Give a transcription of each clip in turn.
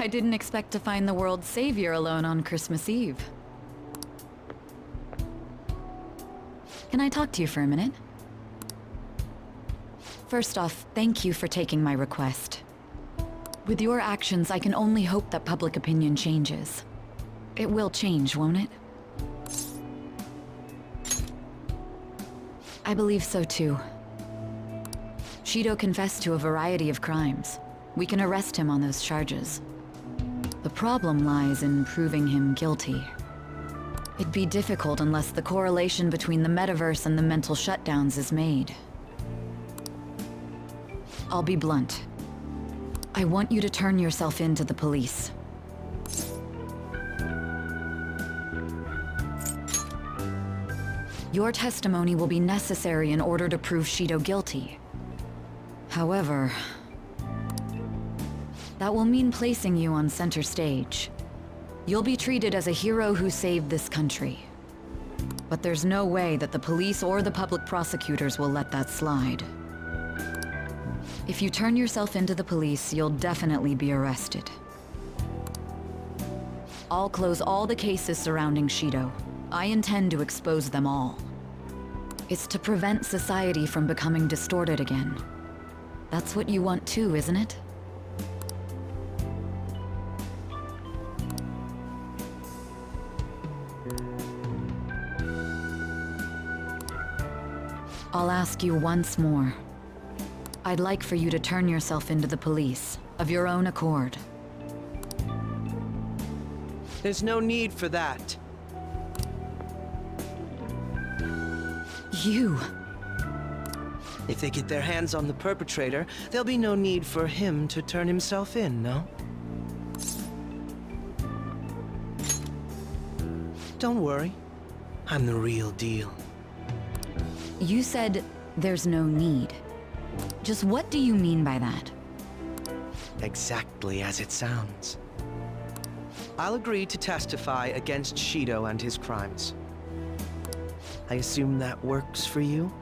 I didn't expect to find the world's savior alone on Christmas Eve. Can I talk to you for a minute? First off, thank you for taking my request. With your actions, I can only hope that public opinion changes. It will change, won't it? I believe so too. Shido confessed to a variety of crimes. We can arrest him on those charges. The problem lies in proving him guilty. It'd be difficult unless the correlation between the metaverse and the mental shutdowns is made. I'll be blunt. I want you to turn yourself in to the police. Your testimony will be necessary in order to prove Shido guilty. However, that will mean placing you on center stage. You'll be treated as a hero who saved this country. But there's no way that the police or the public prosecutors will let that slide. If you turn yourself into the police, you'll definitely be arrested. I'll close all the cases surrounding Shido. I intend to expose them all. It's to prevent society from becoming distorted again. That's what you want too, isn't it? I'll ask you once more. I'd like for you to turn yourself into the police, of your own accord. There's no need for that. You! If they get their hands on the perpetrator, there'll be no need for him to turn himself in, no? Don't worry. I'm the real deal. You said there's no need. Just what do you mean by that? Exactly as it sounds. I'll agree to testify against Shido and his crimes. I assume that works for you?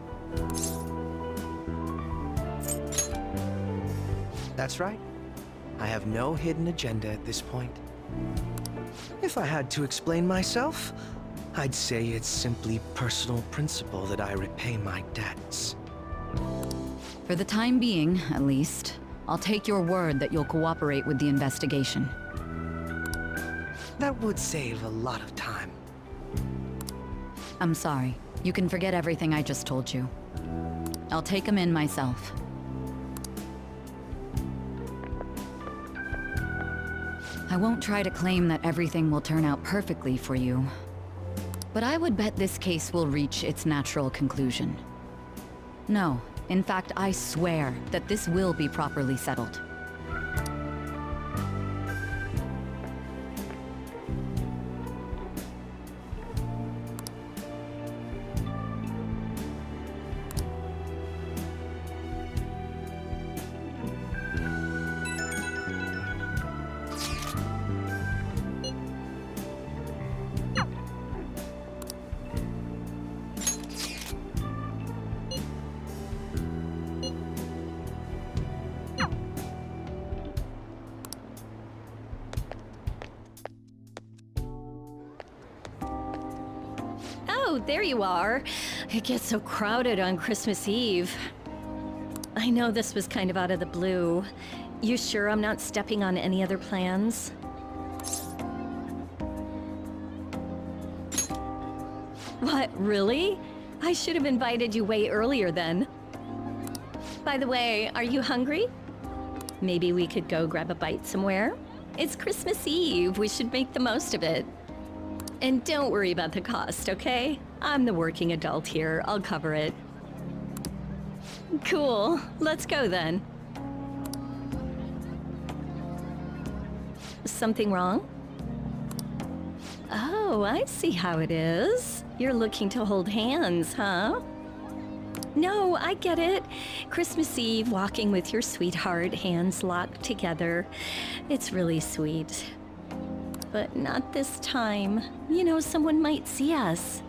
That's right. I have no hidden agenda at this point. If I had to explain myself, I'd say it's simply personal principle that I repay my debts. For the time being, at least, I'll take your word that you'll cooperate with the investigation. That would save a lot of time. I'm sorry. You can forget everything I just told you. I'll take him in myself. I won't try to claim that everything will turn out perfectly for you. But I would bet this case will reach its natural conclusion. No, in fact, I swear that this will be properly settled. Oh, there you are. It gets so crowded on Christmas Eve. I know this was kind of out of the blue. You sure I'm not stepping on any other plans? What, really? I should have invited you way earlier then. By the way, are you hungry? Maybe we could go grab a bite somewhere? It's Christmas Eve. We should make the most of it. And don't worry about the cost, okay? I'm the working adult here. I'll cover it. Cool. Let's go then. Something wrong? Oh, I see how it is. You're looking to hold hands, huh? No, I get it. Christmas Eve, walking with your sweetheart, hands locked together. It's really sweet. But not this time. You know, someone might see us.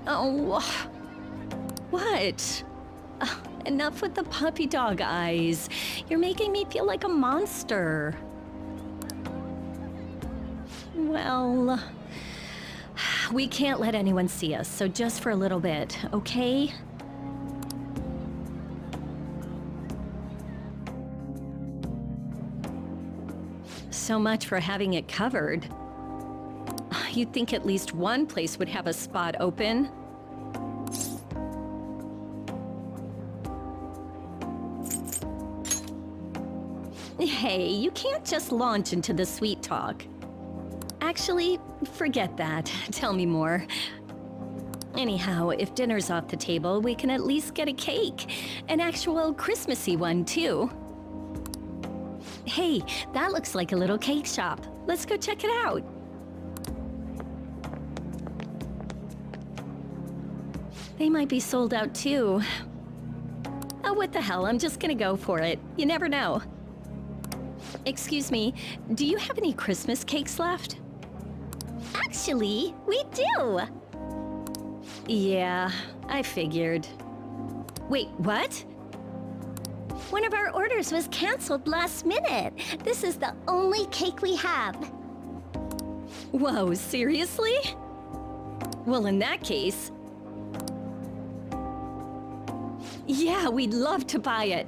Oh, what? enough with the puppy dog eyes. You're making me feel like a monster. Well, we can't let anyone see us, so just for a little bit, okay? So much for having it covered. You'd think at least one place would have a spot open. Hey, you can't just launch into the sweet talk. Actually, forget that. Tell me more. Anyhow, if dinner's off the table, we can at least get a cake. An actual Christmassy one, too. Hey, that looks like a little cake shop. Let's go check it out. They might be sold out, too. Oh, what the hell, I'm just gonna go for it. You never know. Excuse me, do you have any Christmas cakes left? Actually, we do! Yeah, I figured. Wait, what? One of our orders was canceled last minute. This is the only cake we have. Whoa, seriously? Well, in that case... yeah, we'd love to buy it.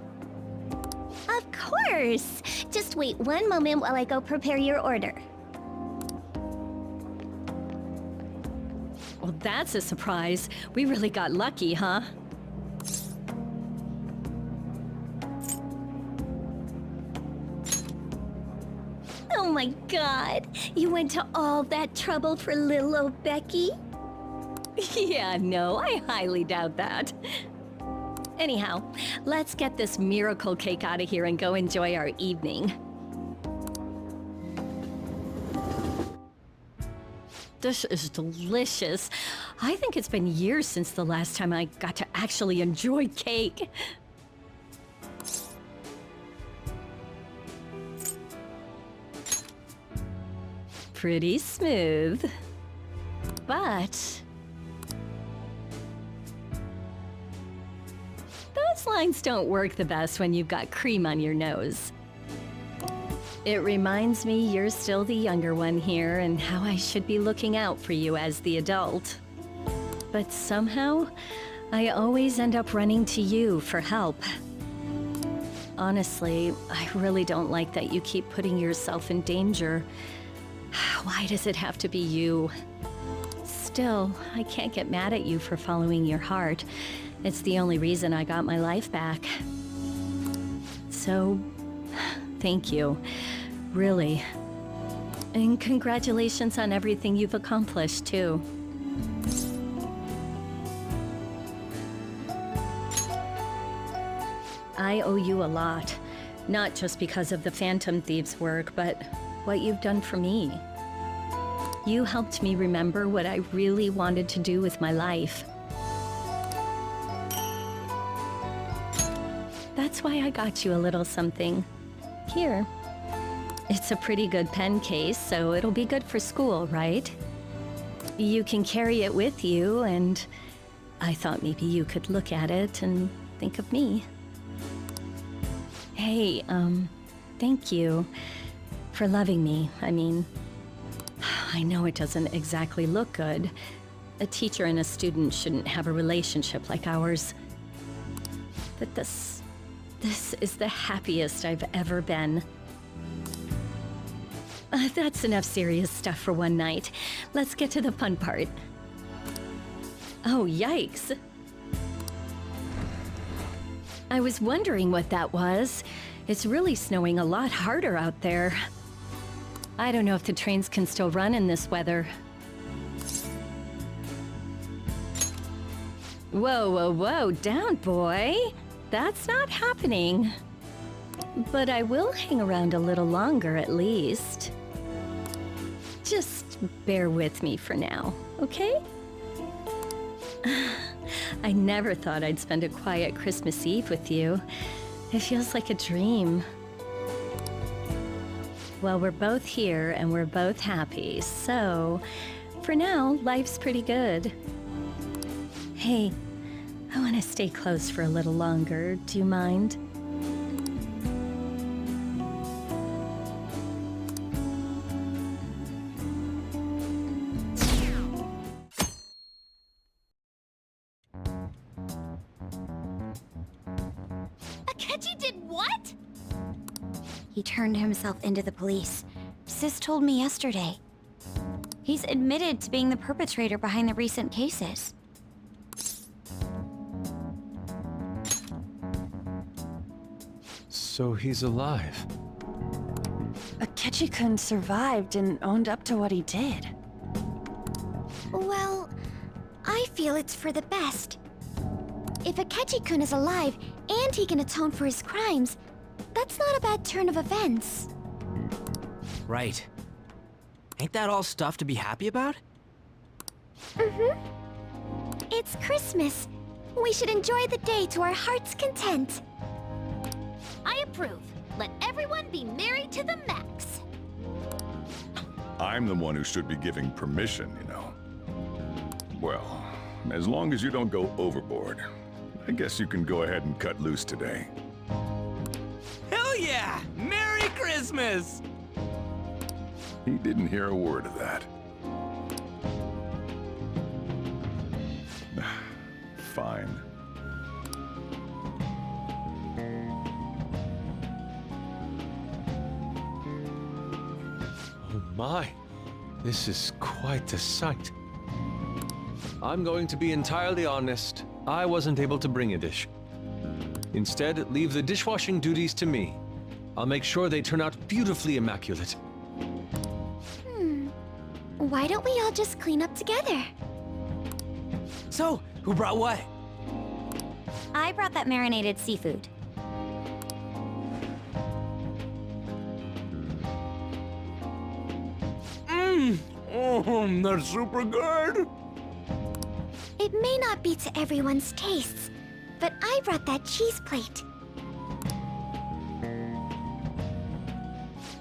Of course! Just wait one moment while I go prepare your order. Well, that's a surprise. We really got lucky, huh? Oh my god! You went to all that trouble for little old Becky? Yeah, no, I highly doubt that. Anyhow, let's get this miracle cake out of here and go enjoy our evening. This is delicious. I think it's been years since the last time I got to actually enjoy cake. Pretty smooth. But... those lines don't work the best when you've got cream on your nose. It reminds me you're still the younger one here and how I should be looking out for you as the adult. But somehow, I always end up running to you for help. Honestly, I really don't like that you keep putting yourself in danger. Why does it have to be you? Still, I can't get mad at you for following your heart. It's the only reason I got my life back. So, thank you. Really. And congratulations on everything you've accomplished, too. I owe you a lot. Not just because of the Phantom Thieves' work, but what you've done for me. You helped me remember what I really wanted to do with my life. That's why I got you a little something. Here. It's a pretty good pen case, so it'll be good for school, right? You can carry it with you, and I thought maybe you could look at it and think of me. Hey, thank you for loving me. I mean, I know it doesn't exactly look good. A teacher and a student shouldn't have a relationship like ours. But this is the happiest I've ever been. That's enough serious stuff for one night. Let's get to the fun part. Oh, yikes. I was wondering what that was. It's really snowing a lot harder out there. I don't know if the trains can still run in this weather. Whoa, whoa, whoa, down, boy. That's not happening. But I will hang around a little longer at least. Just bear with me for now, okay? I never thought I'd spend a quiet Christmas Eve with you. It feels like a dream. Well, we're both here and we're both happy, so for now, life's pretty good. Hey, I want to stay close for a little longer. Do you mind? Akechi did what? He turned himself into the police. Sis told me yesterday. He's admitted to being the perpetrator behind the recent cases. So he's alive. Akechi-kun survived and owned up to what he did. Well, I feel it's for the best. If Akechi-kun is alive and he can atone for his crimes, that's not a bad turn of events. Right. Ain't that all stuff to be happy about? It's Christmas. We should enjoy the day to our heart's content. I approve. Let everyone be merry to the max. I'm the one who should be giving permission, you know. Well, as long as you don't go overboard, I guess you can go ahead and cut loose today. Hell yeah! Merry Christmas! He didn't hear a word of that. Fine. Oh my, this is quite a sight. I'm going to be entirely honest. I wasn't able to bring a dish. Instead, leave the dishwashing duties to me. I'll make sure they turn out beautifully immaculate. Why don't we all just clean up together? So, who brought what? I brought that marinated seafood. Oh, that's super good! It may not be to everyone's tastes, but I brought that cheese plate.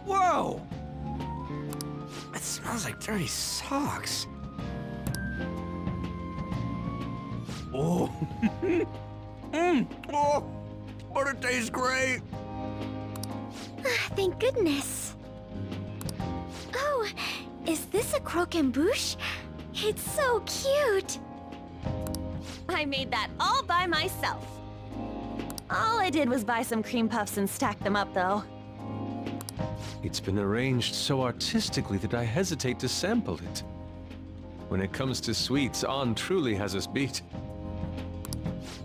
Whoa! That smells like dirty socks. Oh. Oh, but it tastes great. Thank goodness. Oh, is this a croquembouche? It's so cute. I made that all by myself. All I did was buy some cream puffs and stack them up, though. It's been arranged so artistically that I hesitate to sample it. When it comes to sweets, An truly has us beat.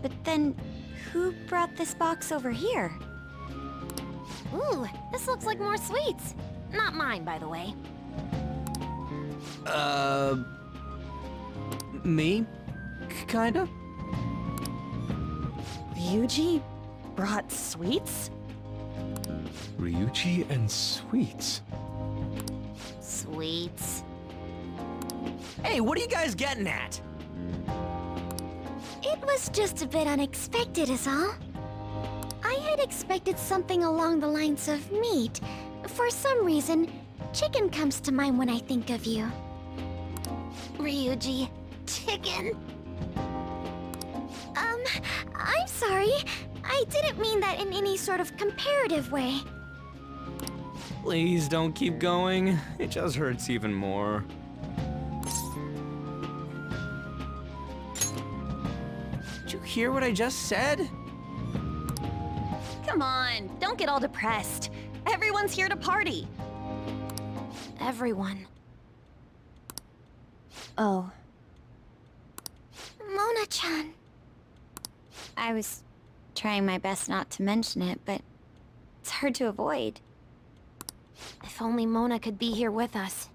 But then, who brought this box over here? Ooh, this looks like more sweets. Not mine, by the way. Me? Kinda? Ryuji brought sweets? Ryuji and sweets. Sweets. Hey, what are you guys getting at? It was just a bit unexpected is all. I had expected something along the lines of meat. For some reason, chicken comes to mind when I think of you. Ryuji, chicken. I'm sorry. I didn't mean that in any sort of comparative way. Please don't keep going. It just hurts even more. Did you hear what I just said? Come on, don't get all depressed. Everyone's here to party. Everyone. Oh. Mona-chan. I was trying my best not to mention it, but it's hard to avoid. If only Mona could be here with us.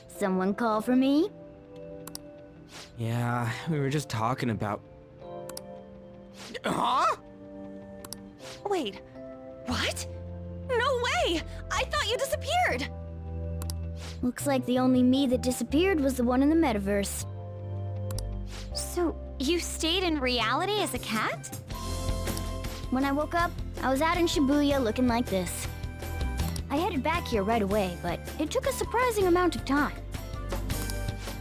Someone call for me? Yeah, we were just talking about... Huh? Wait, what? No way! I thought you disappeared! Looks like the only me that disappeared was the one in the metaverse. So, you stayed in reality as a cat? When I woke up, I was out in Shibuya looking like this. I headed back here right away, but it took a surprising amount of time.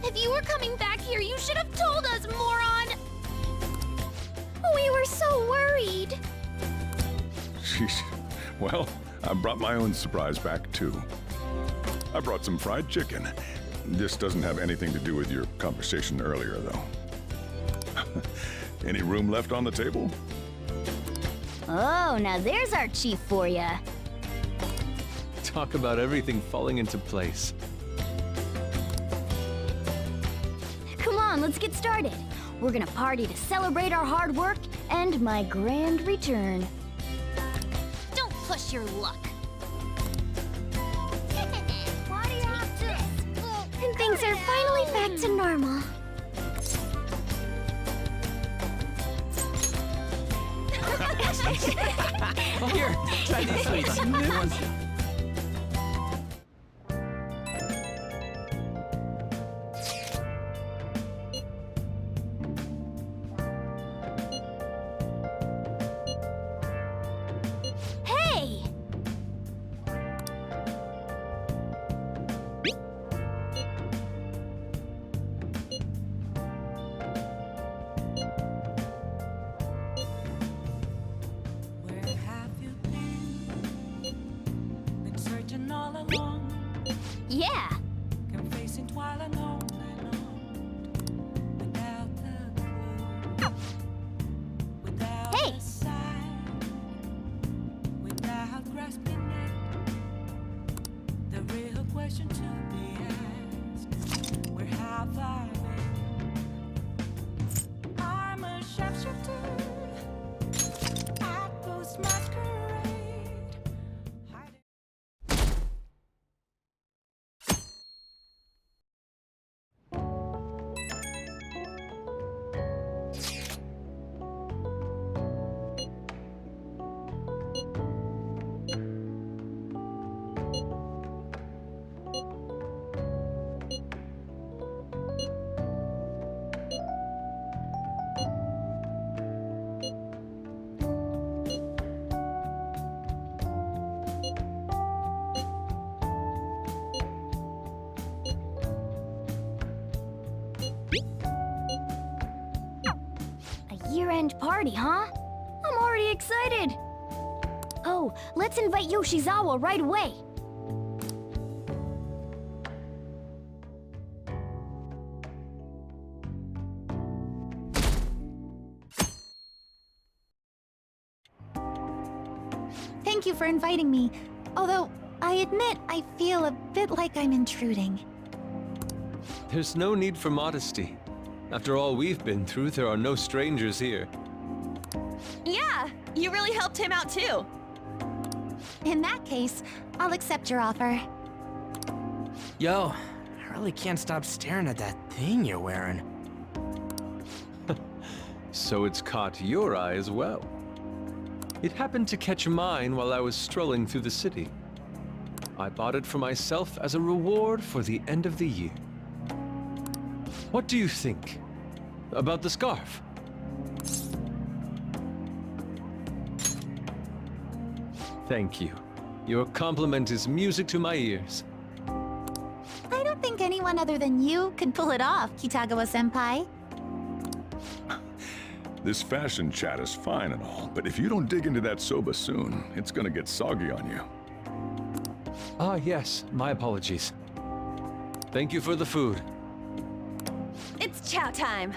If you were coming back here, you should have told us, moron! We were so worried. Sheesh. Well, I brought my own surprise back, too. I brought some fried chicken. This doesn't have anything to do with your conversation earlier, though. Any room left on the table? Oh, now there's our chief for ya. Talk about everything falling into place. Come on, let's get started. We're gonna party to celebrate our hard work and my grand return. Don't push your luck. And things are finally back to normal. Here, try these sweets. Hey! Where have you been? Been searching all along, Yeah! confessing twilight on and on, without a clue, without Hey! a sign, without grasping it. The real question to be asked: where have I been? I'm a sharpshooter. At Ghost Masquerade. Hiding. A year-end party, huh? I'm already excited. Oh, let's invite Yoshizawa right away. Thank you for inviting me. Although, I admit I feel a bit like I'm intruding. There's no need for modesty. After all we've been through, there are no strangers here. Yeah, you really helped him out too. In that case, I'll accept your offer. Yo, I really can't stop staring at that thing you're wearing. So it's caught your eye as well. It happened to catch mine while I was strolling through the city. I bought it for myself as a reward for the end of the year. What do you think about the scarf? Thank you. Your compliment is music to my ears. I don't think anyone other than you could pull it off, Kitagawa-senpai. This fashion chat is fine and all, but if you don't dig into that soba soon, it's gonna get soggy on you. Ah, yes. My apologies. Thank you for the food. It's chow time.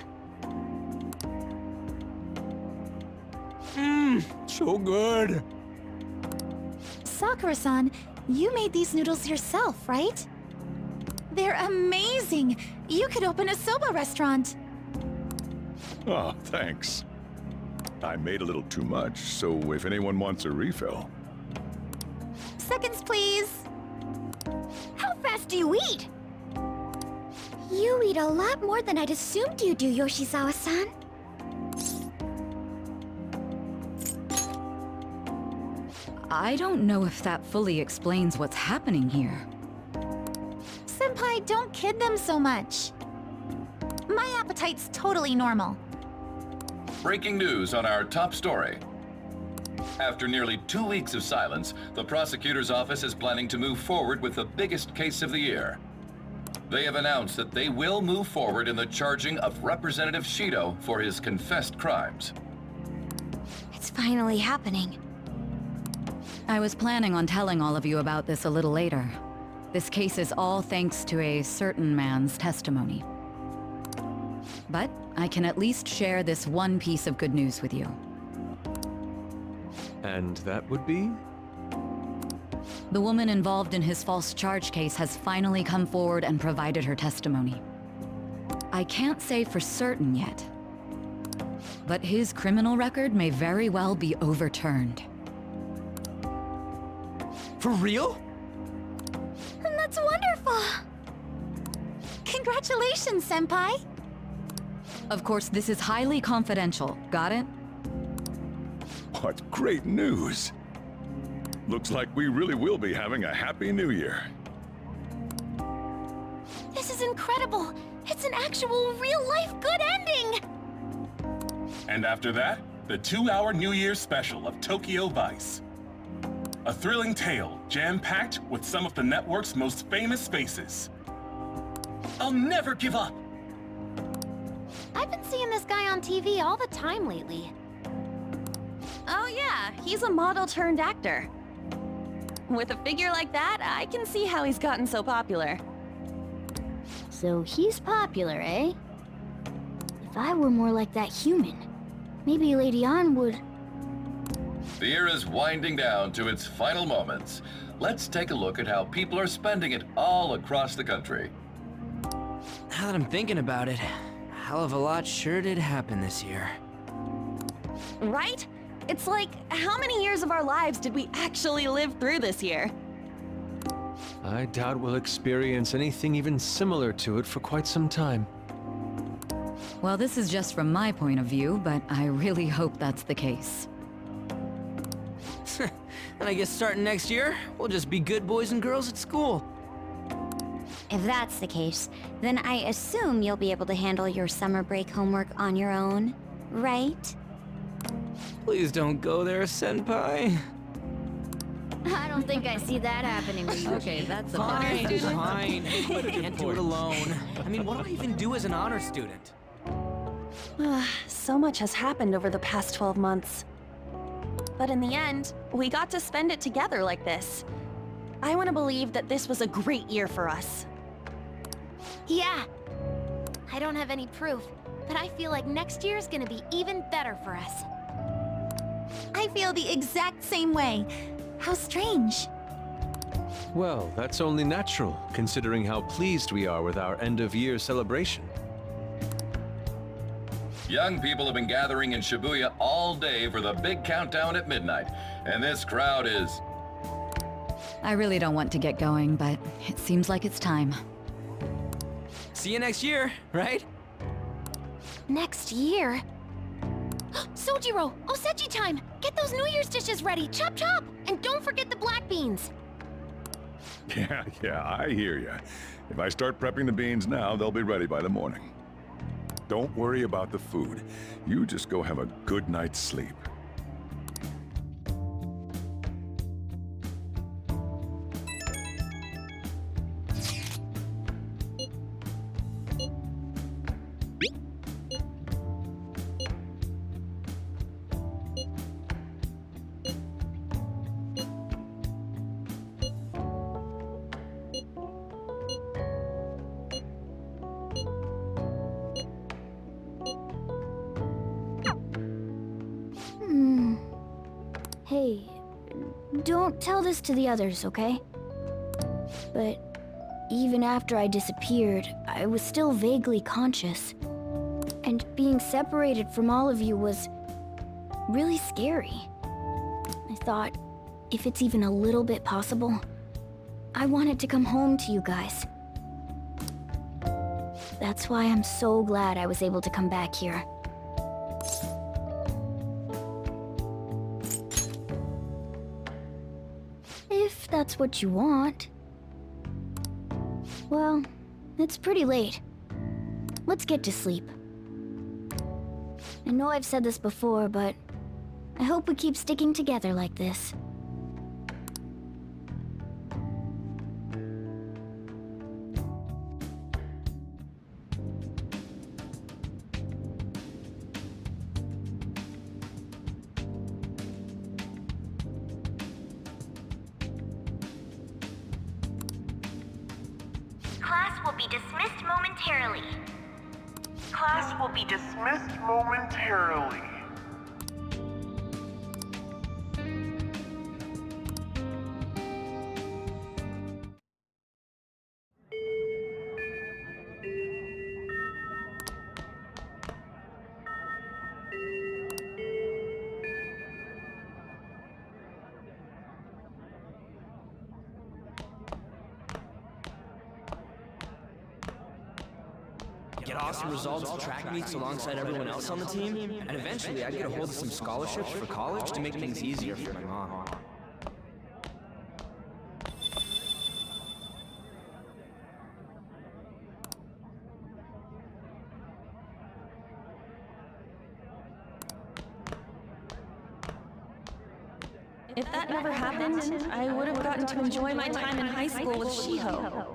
So good. Sakura-san, you made these noodles yourself, right? They're amazing! You could open a soba restaurant! Oh, thanks. I made a little too much, so if anyone wants a refill. Seconds, please! How fast do you eat? You eat a lot more than I'd assumed you do, Yoshizawa-san. I don't know if that fully explains what's happening here. Senpai, don't kid them so much. My appetite's totally normal. Breaking news on our top story. After nearly 2 weeks of silence, the prosecutor's office is planning to move forward with the biggest case of the year. They have announced that they will move forward in the charging of Representative Shido for his confessed crimes. It's finally happening. I was planning on telling all of you about this a little later. This case is all thanks to a certain man's testimony. But I can at least share this one piece of good news with you. And that would be? The woman involved in his false charge case has finally come forward and provided her testimony. I can't say for certain yet, but his criminal record may very well be overturned. For real? And that's wonderful! Congratulations, Senpai! Of course, this is highly confidential. Got it? What great news! Looks like we really will be having a happy new year. This is incredible! It's an actual, real-life good ending! And after that, the 2-hour New Year's special of Tokyo Vice. A thrilling tale, jam-packed with some of the network's most famous faces. I'll never give up! I've been seeing this guy on TV all the time lately. Oh yeah, he's a model turned actor. With a figure like that, I can see how he's gotten so popular. So he's popular, eh? If I were more like that human, maybe Lady An would... The year is winding down to its final moments. Let's take a look at how people are spending it all across the country. Now that I'm thinking about it, a hell of a lot sure did happen this year. Right? It's like, how many years of our lives did we actually live through this year? I doubt we'll experience anything even similar to it for quite some time. Well, this is just from my point of view, but I really hope that's the case. And I guess starting next year, we'll just be good boys and girls at school. If that's the case, then I assume you'll be able to handle your summer break homework on your own, right? Please don't go there, Senpai. I don't think I see that happening, Ryuji. Okay, that's a Fine, better student. fine. Can't do it alone. I mean, what do I even do as an honor student? So much has happened over the past 12 months. But in the end, we got to spend it together like this. I want to believe that this was a great year for us. Yeah. I don't have any proof, but I feel like next year's gonna be even better for us. I feel the exact same way. How strange. Well, that's only natural, considering how pleased we are with our end-of-year celebration. Young people have been gathering in Shibuya all day for the big countdown at midnight, and this crowd is... I really don't want to get going, but it seems like it's time. See you next year, right? Next year? Sojiro, Osechi time! Get those New Year's dishes ready! Chop chop! And don't forget the black beans! Yeah, I hear ya. If I start prepping the beans now, they'll be ready by the morning. Don't worry about the food. You just go have a good night's sleep. Hey, don't tell this to the others, okay? But even after I disappeared, I was still vaguely conscious. And being separated from all of you was really scary. I thought, if it's even a little bit possible, I wanted to come home to you guys. That's why I'm so glad I was able to come back here. If that's what you want. Well, it's pretty late. Let's get to sleep. I know I've said this before, but I hope we keep sticking together like this. will be dismissed momentarily. Class will be dismissed momentarily. Get awesome results at track meets alongside everyone else on the team, and eventually I'd get a hold of some scholarships for college to make things easier for my mom. If that never happened, I would have gotten to enjoy my time in high school with Shiho.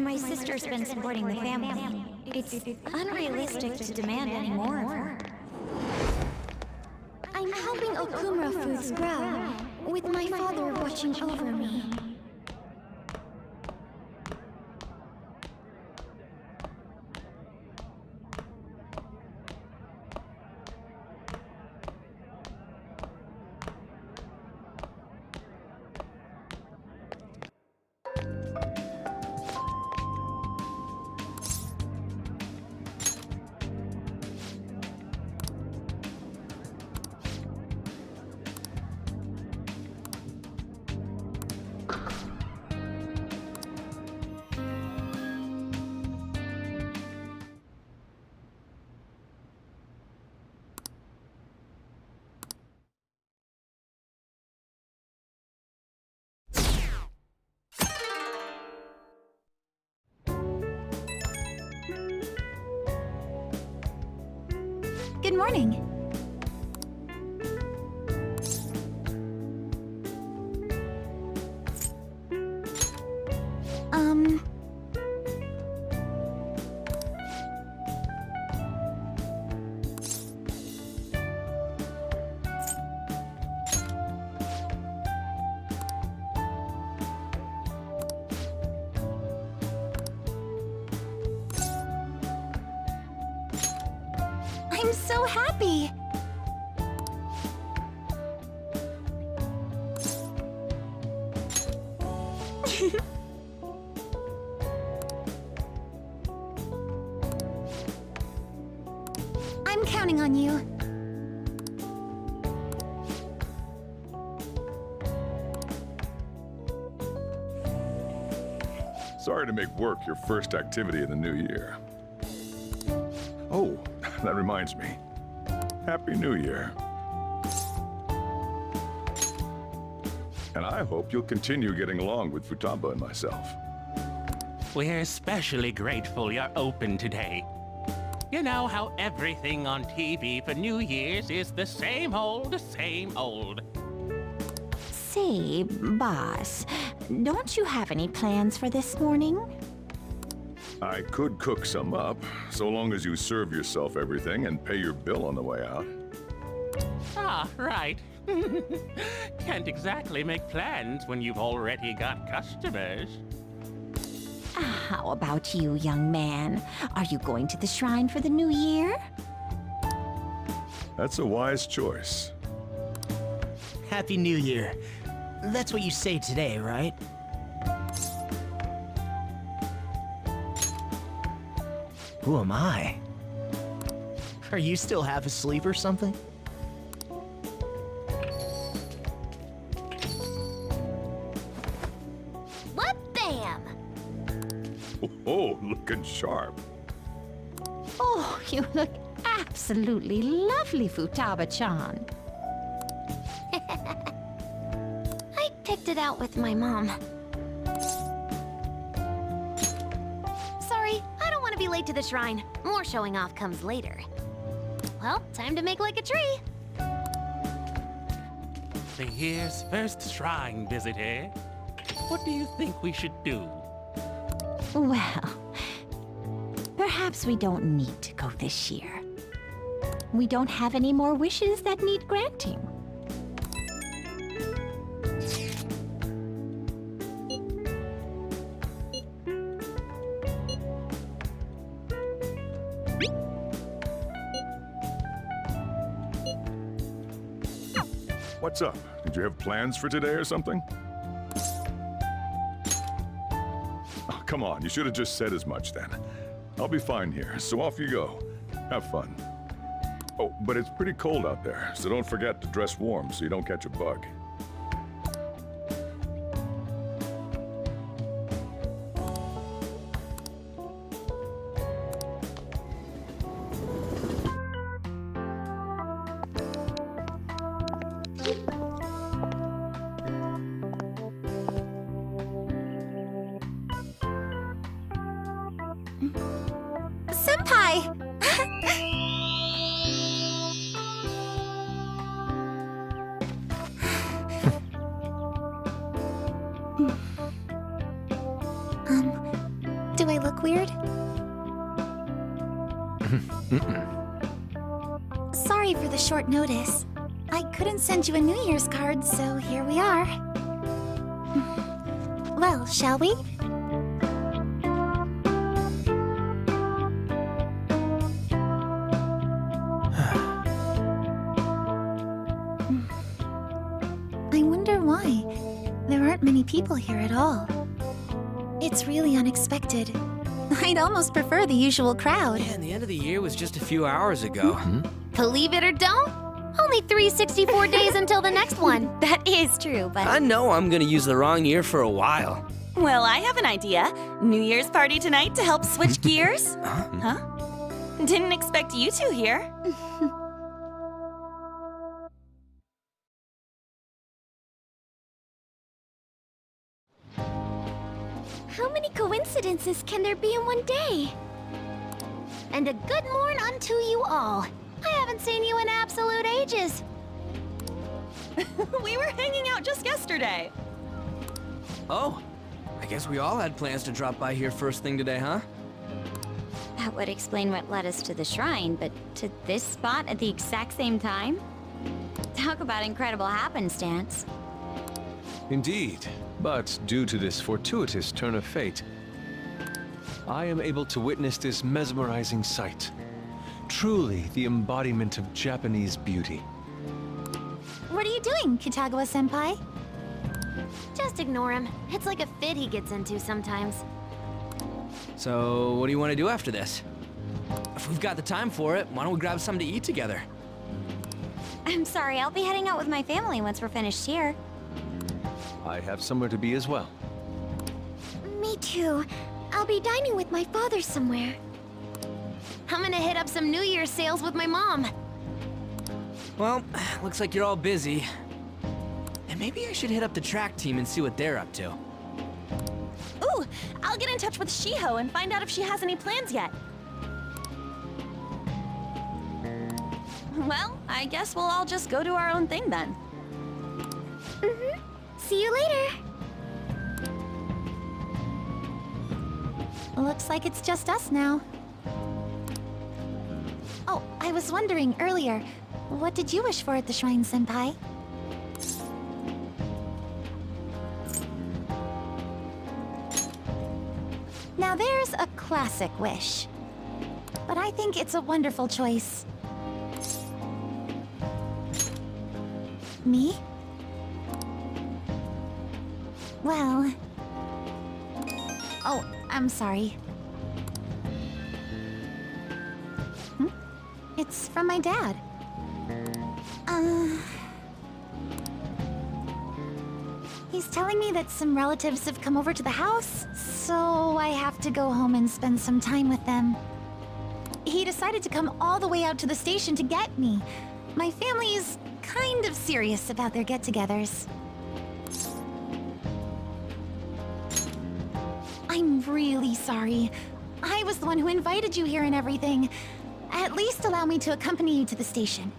My sister's been supporting the family. It's unrealistic to demand any more of her. I'm helping Okumura Foods grow, with my father watching over me. Good morning. I'm so happy! I'm counting on you. Sorry to make work your first activity in the new year. Oh, that reminds me. Happy New Year. And I hope you'll continue getting along with Futaba and myself. We're especially grateful you're open today. You know how everything on TV for New Year's is the same old, same old. Say, boss, don't you have any plans for this morning? I could cook some up, so long as you serve yourself everything and pay your bill on the way out. Ah, right. Can't exactly make plans when you've already got customers. How about you, young man? Are you going to the shrine for the new year? That's a wise choice. Happy New Year. That's what you say today, right? Who am I? Are you still half asleep or something? What bam! Oh, looking sharp. Oh, you look absolutely lovely, Futaba-chan. I picked it out with my mom. Sorry, I don't want to be late to the shrine. More showing off comes later. Well, time to make like a tree. The year's first shrine visit, eh? What do you think we should do? Well, Perhaps we don't need to go this year. We don't have any more wishes that need granting. What's up? Did you have plans for today or something? Oh, come on, you should have just said as much then. I'll be fine here, so off you go. Have fun. Oh, but it's pretty cold out there, so don't forget to dress warm so you don't catch a bug. Senpai! Do I look weird? Sorry for the short notice. I couldn't send you a New Year's card, so here we are. Well, shall we? I wonder why. There aren't many people here at all. It's really unexpected. I'd almost prefer the usual crowd. Man, the end of the year was just a few hours ago. Believe it or don't, only 364 days until the next one. That is true, but... I know I'm gonna use the wrong year for a while. Well, I have an idea. New Year's party tonight to help switch gears? Huh? Didn't expect you two here. How many coincidences can there be in one day? And a good morn unto you all. I haven't seen you in absolute ages. We were hanging out just yesterday. Oh, I guess we all had plans to drop by here first thing today, huh? That would explain what led us to the shrine, but to this spot at the exact same time? Talk about incredible happenstance. Indeed, but due to this fortuitous turn of fate, I am able to witness this mesmerizing sight. Truly the embodiment of Japanese beauty. What are you doing, Kitagawa-senpai? Just ignore him. It's like a fit he gets into sometimes. So, what do you want to do after this? If we've got the time for it, why don't we grab something to eat together? I'm sorry, I'll be heading out with my family once we're finished here. I have somewhere to be as well. Me too. I'll be dining with my father somewhere. I'm gonna hit up some New Year's sales with my mom. Well, looks like you're all busy. And maybe I should hit up the track team and see what they're up to. Ooh, I'll get in touch with Shiho and find out if she has any plans yet. Well, I guess we'll all just go do our own thing then. See you later. Looks like it's just us now. Oh, I was wondering earlier, what did you wish for at the shrine, senpai? Now there's a classic wish. But I think it's a wonderful choice. Me? Well... Oh, I'm sorry. It's from my dad. He's telling me that some relatives have come over to the house, so I have to go home and spend some time with them. He decided to come all the way out to the station to get me. My family is kind of serious about their get-togethers. I'm really sorry. I was the one who invited you here and everything. At least allow me to accompany you to the station.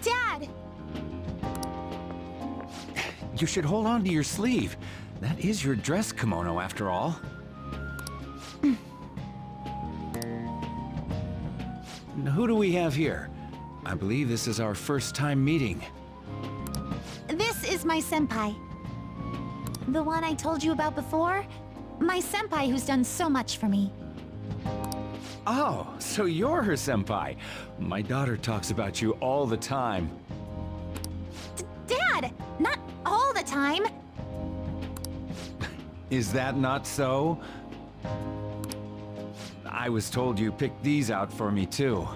Dad! You should hold on to your sleeve. That is your dress kimono, after all. Who do we have here? I believe this is our first time meeting. This is my senpai. The one I told you about before? My senpai who's done so much for me. Oh, so you're her senpai. My daughter talks about you all the time. Dad! Not all the time! Is that not so? I was told you picked these out for me too.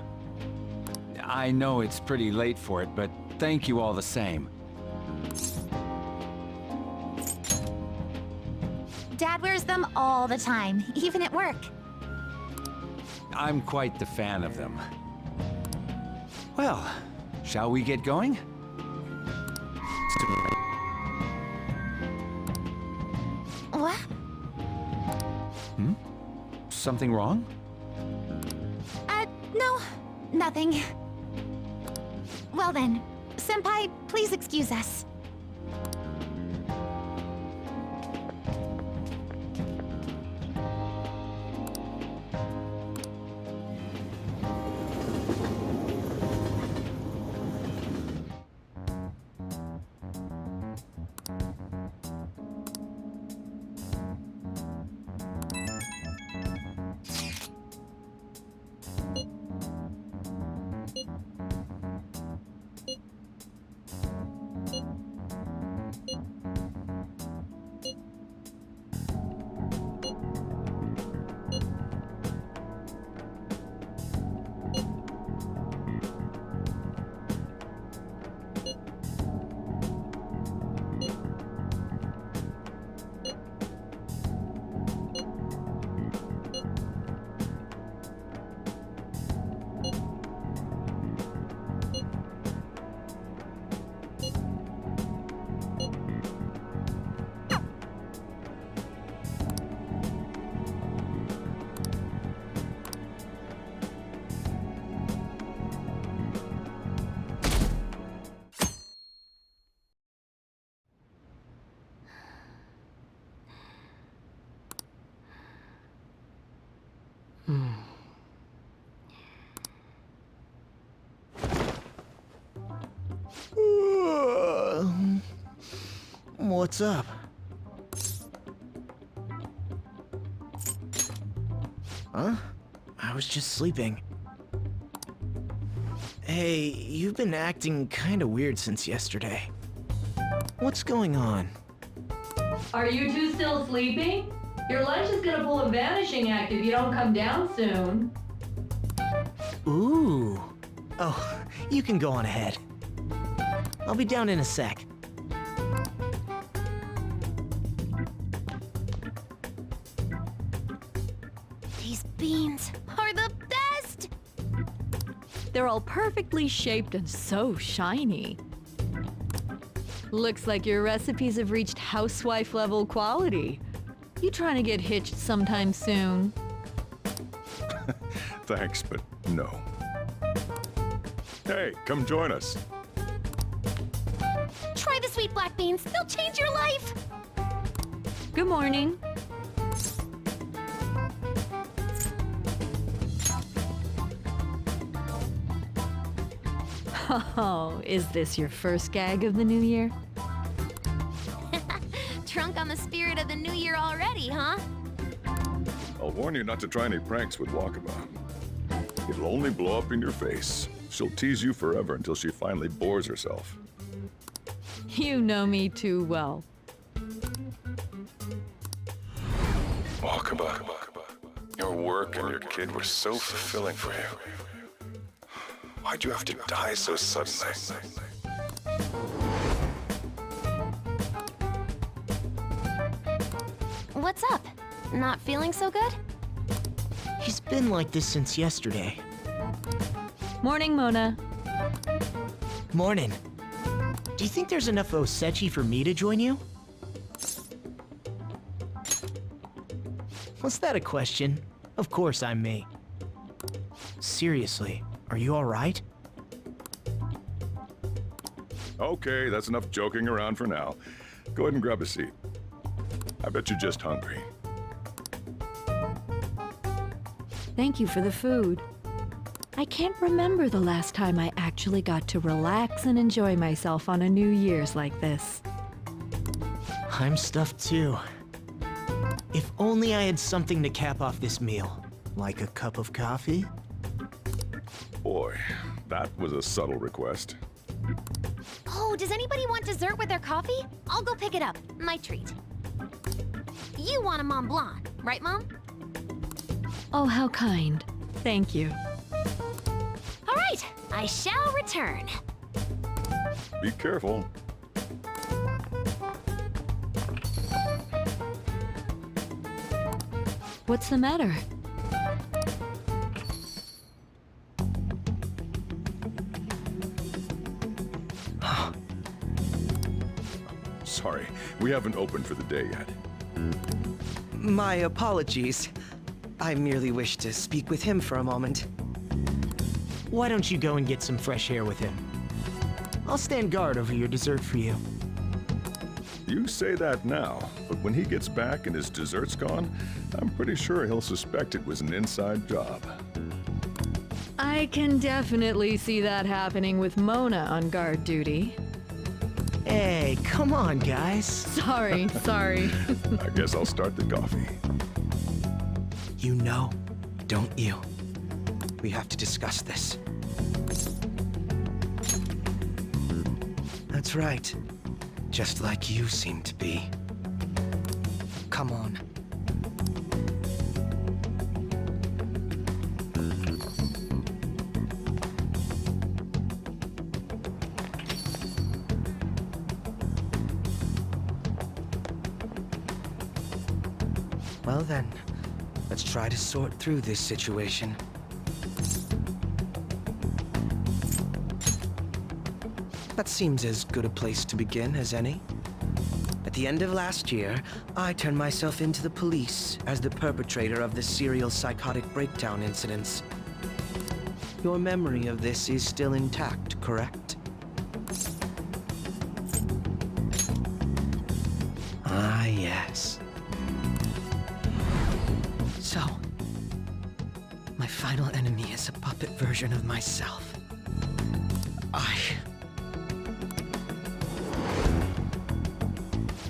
I know it's pretty late for it, but thank you all the same. Dad wears them all the time, even at work. I'm quite the fan of them. Well, shall we get going? What? Hmm? Something wrong? No, nothing. Well then, senpai, please excuse us. What's up? Huh? I was just sleeping. Hey, you've been acting kinda weird since yesterday. What's going on? Are you two still sleeping? Your lunch is gonna pull a vanishing act if you don't come down soon. Ooh. Oh, you can go on ahead. I'll be down in a sec. These beans are the best! They're all perfectly shaped and so shiny. Looks like your recipes have reached housewife level quality. You trying to get hitched sometime soon? Thanks, but no. Hey, come join us. Try the sweet black beans, they'll change your life! Good morning. Oh, is this your first gag of the new year? Drunk on the spirit of the new year already, huh? I'll warn you not to try any pranks with Wakaba. It'll only blow up in your face. She'll tease you forever until she finally bores herself. You know me too well. Wakaba, your work and your kid were so fulfilling for you. Why'd you have to die so suddenly? What's up? Not feeling so good? He's been like this since yesterday. Morning, Mona. Morning. Do you think there's enough Osechi for me to join you? Was that a question? Of course I'm me. Seriously, are you alright? Okay, that's enough joking around for now. Go ahead and grab a seat. I bet you're just hungry. Thank you for the food. I can't remember the last time I actually got to relax and enjoy myself on a New Year's like this. I'm stuffed too. If only I had something to cap off this meal. Like a cup of coffee? Boy, that was a subtle request. Oh, does anybody want dessert with their coffee? I'll go pick it up. My treat. You want a Mont Blanc, right, Mom? Oh, how kind. Thank you. All right, I shall return. Be careful. What's the matter? Sorry, we haven't opened for the day yet. My apologies. I merely wish to speak with him for a moment. Why don't you go and get some fresh air with him? I'll stand guard over your dessert for you. You say that now, but when he gets back and his dessert's gone, I'm pretty sure he'll suspect it was an inside job. I can definitely see that happening with Mona on guard duty. Hey, come on, guys. Sorry. I guess I'll start the coffee. You know, don't you? We have to discuss this. That's right. Just like you seem to be. Come on. Well then, let's try to sort through this situation. That seems as good a place to begin as any. At the end of last year, I turned myself into the police as the perpetrator of the serial psychotic breakdown incidents. Your memory of this is still intact, correct? Ah, yes. So, my final enemy is a puppet version of myself.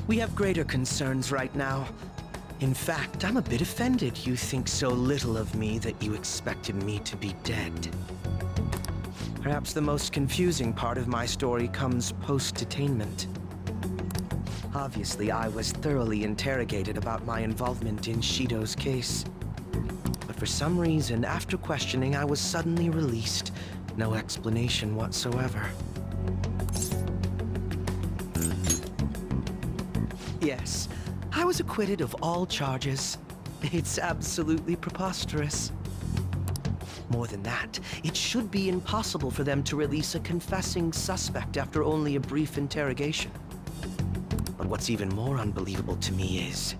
We have greater concerns right now. In fact, I'm a bit offended you think so little of me that you expected me to be dead. Perhaps the most confusing part of my story comes post-detainment. Obviously, I was thoroughly interrogated about my involvement in Shido's case. But for some reason, after questioning, I was suddenly released. No explanation whatsoever. Yes, I was acquitted of all charges. It's absolutely preposterous. More than that, it should be impossible for them to release a confessing suspect after only a brief interrogation. But what's even more unbelievable to me is...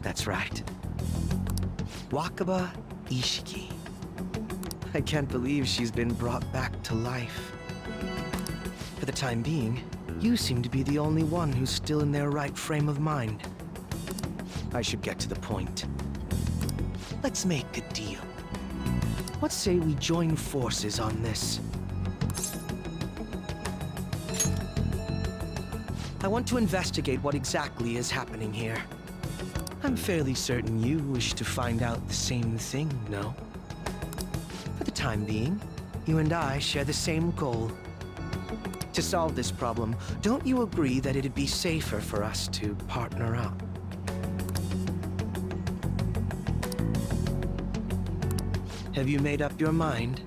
That's right. Wakaba Ishiki. I can't believe she's been brought back to life. For the time being, you seem to be the only one who's still in their right frame of mind. I should get to the point. Let's make a deal. Let's say we join forces on this. I want to investigate what exactly is happening here. I'm fairly certain you wish to find out the same thing, no? For the time being, you and I share the same goal. To solve this problem, don't you agree that it'd be safer for us to partner up? Have you made up your mind?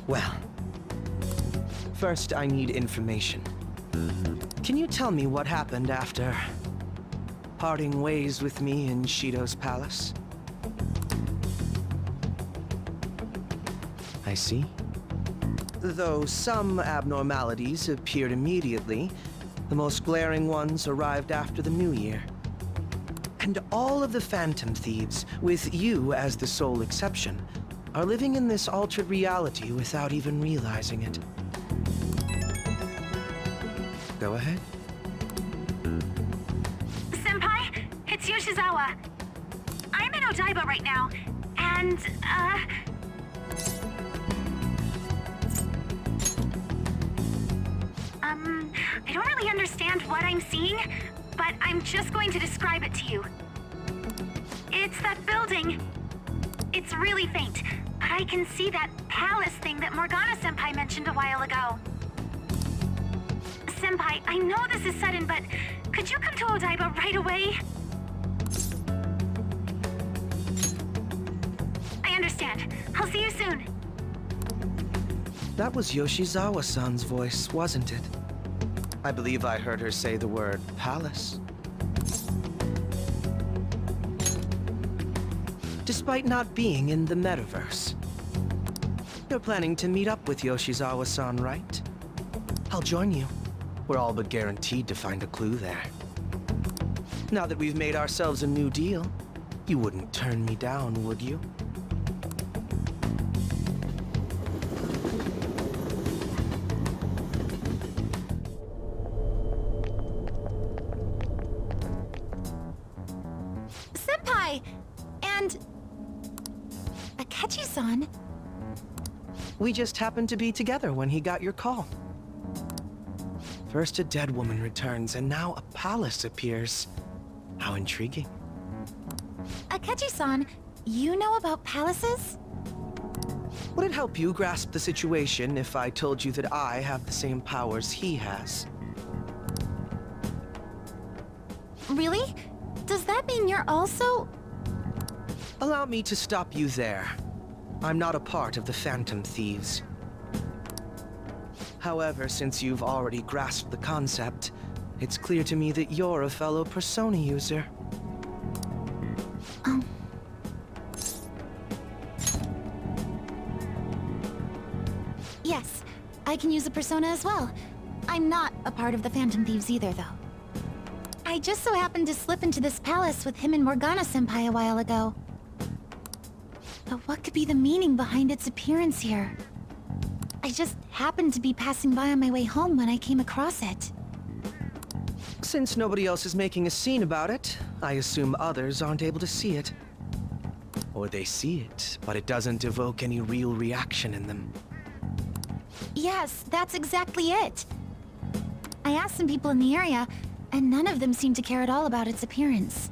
Well, first I need information. Can you tell me what happened after parting ways with me in Shido's palace? I see. Though some abnormalities appeared immediately, the most glaring ones arrived after the New Year. And all of the Phantom Thieves, with you as the sole exception, are living in this altered reality without even realizing it. Go ahead. Senpai, it's Yoshizawa. I'm in Odaiba right now, and, I don't really understand what I'm seeing, but I'm just going to describe it to you. It's that building. It's really faint, but I can see that palace thing that Morgana-senpai mentioned a while ago. Senpai, I know this is sudden, but could you come to Odaiba right away? I understand. I'll see you soon. That was Yoshizawa-san's voice, wasn't it? I believe I heard her say the word palace. Despite not being in the metaverse. You're planning to meet up with Yoshizawa-san, right? I'll join you. We're all but guaranteed to find a clue there. Now that we've made ourselves a new deal, you wouldn't turn me down, would you? Senpai! And... Akechi-san? We just happened to be together when he got your call. First a dead woman returns, and now a palace appears. How intriguing. Akechi-san, you know about palaces? Would it help you grasp the situation if I told you that I have the same powers he has? Really? Does that mean you're also... Allow me to stop you there. I'm not a part of the Phantom Thieves. However, since you've already grasped the concept, it's clear to me that you're a fellow Persona user. Yes, I can use a persona as well. I'm not a part of the Phantom Thieves either, though. I just so happened to slip into this palace with him and Morgana-senpai a while ago. But what could be the meaning behind its appearance here? I just happened to be passing by on my way home when I came across it. Since nobody else is making a scene about it, I assume others aren't able to see it. Or they see it, but it doesn't evoke any real reaction in them. Yes, that's exactly it. I asked some people in the area, and none of them seemed to care at all about its appearance.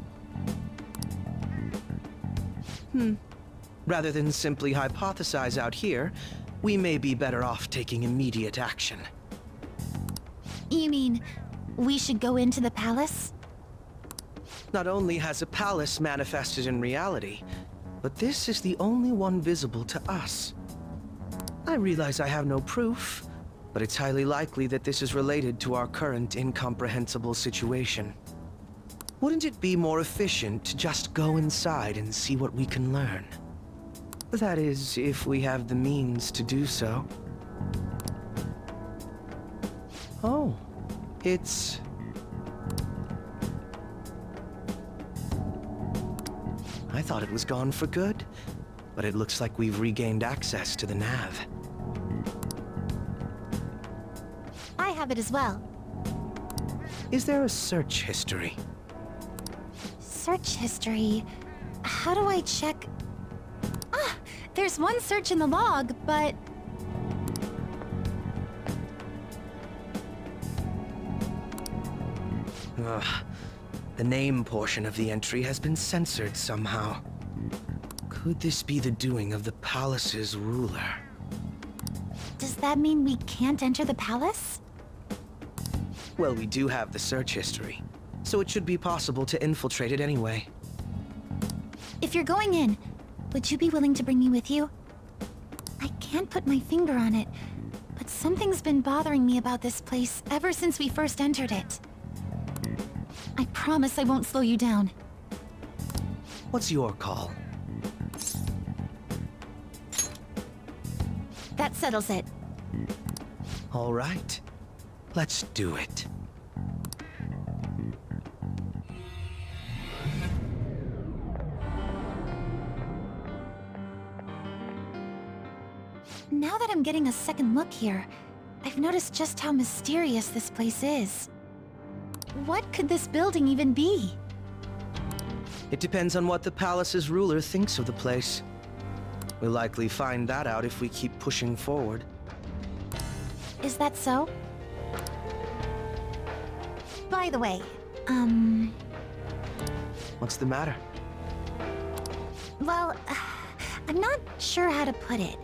Rather than simply hypothesize out here, we may be better off taking immediate action. You mean, we should go into the palace? Not only has a palace manifested in reality, but this is the only one visible to us. I realize I have no proof, but it's highly likely that this is related to our current incomprehensible situation. Wouldn't it be more efficient to just go inside and see what we can learn? That is, if we have the means to do so. Oh, it's... I thought it was gone for good, but it looks like we've regained access to the nav. I have it as well. Is there a search history? Search history? How do I check... Ah! There's one search in the log, but... Ugh. The name portion of the entry has been censored somehow. Could this be the doing of the palace's ruler? Does that mean we can't enter the palace? Well, we do have the search history, so it should be possible to infiltrate it anyway. If you're going in, would you be willing to bring me with you? I can't put my finger on it, but something's been bothering me about this place ever since we first entered it. I promise I won't slow you down. What's your call? That settles it. All right. Let's do it. Now that I'm getting a second look here, I've noticed just how mysterious this place is. What could this building even be? It depends on what the palace's ruler thinks of the place. We'll likely find that out if we keep pushing forward. Is that so? By the way, What's the matter? well, I'm not sure how to put it.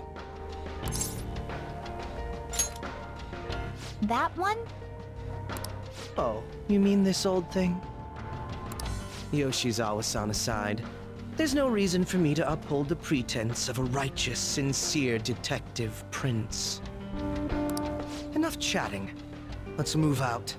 That one? Oh, you mean this old thing? Yoshizawa-san aside, there's no reason for me to uphold the pretense of a righteous, sincere detective prince. Enough chatting. Let's move out.